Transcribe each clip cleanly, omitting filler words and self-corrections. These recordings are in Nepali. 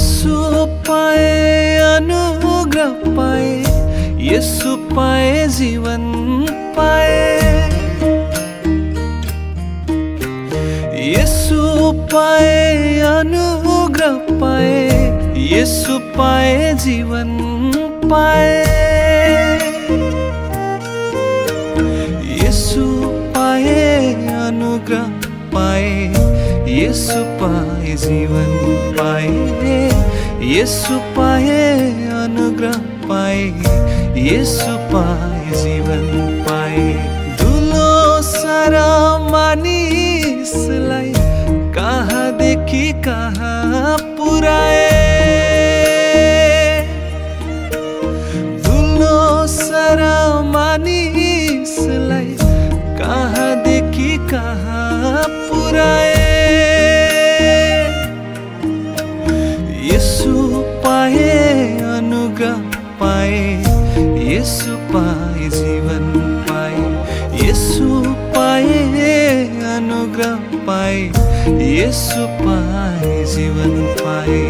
यसु पाए अनुग्रह पाए, यसु पाए जीवन पाए। यसु पाए अनुग्रह पाए, यसु पाए जीवन पाए। यसु पाए अनुग्रह पाए, यसु पाए जीवन पाए। यसु पाए अनुग्रह पाए, यसु पाए जीवन पाए। धुलो सारा मानिसलाई कहाँदेखि कहाँ पुर्याए, धुलो सारा मानिसलाई कहाँदेखि कहाँ पुर्याए। यसु पाए अनुग्रह पाए, यसु पाए जीवन पाए। यसु पाए अनुग्रह पाए, यसु पाए जीवन पाए।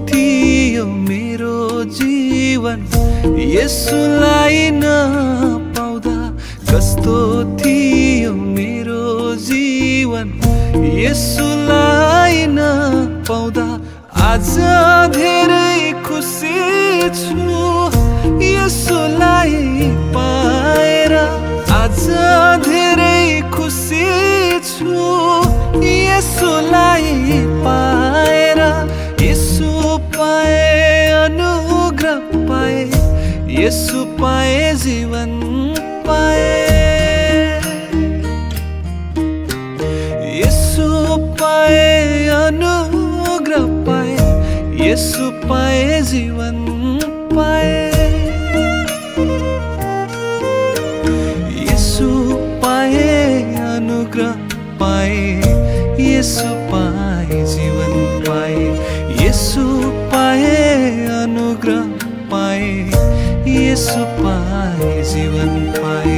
थियो मेरो जीवन यसुलाई नपाउँदा, कस्तो थियो मेरो जीवन यसुलाई नपाउँदा। आज धेरै खुसी छु यसुलाई पाएर, आज धेरै खुसी छु यसुलाई पाएर। यसु पाए अनुग्रह पाए, यसु पाए जीवन पाए। यसु पाए अनुग्रह पाए, यसु पाए जीवन पाए। यसु पाए अनुग्रह पाए, यसु पाए जीवन पाए। यसु पाए अनुग्रह पाए, यसु पाए जीवन पाए।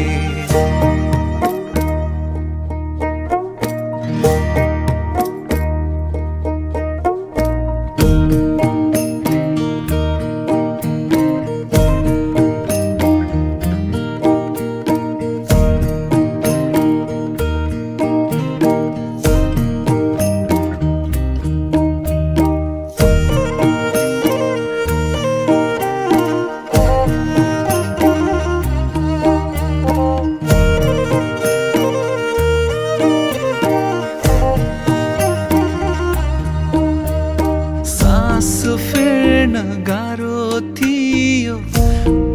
फेर्न गाह्रो थियो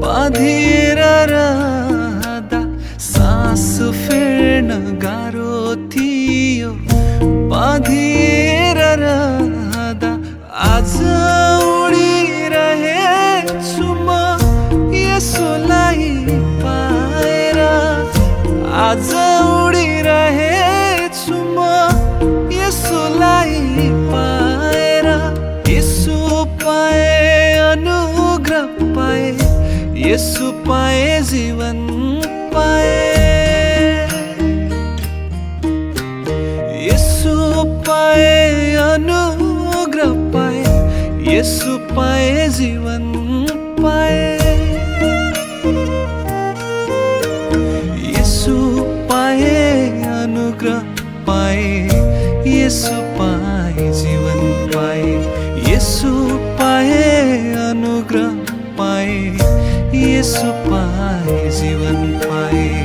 बाँधिएर रहँदा, सास फेर्न गाह्रो थियो बाँधिएर रहँदा। आज उडिरहेछु म यसुलाई पाएर, आज उडिरहेछु म यसुलाई पाएर। यसु पाए अनुग्रह पाए, यसु पाए जीवन पाए। यसु पाए अनुग्रह पाए, यसु पाए जीवन पाए। यसु पाए अनुग्रह पाए, यसु पाए जीवन पाए। यसु पाए अनुग्रह पाए, यसु पाए जीवन पाए।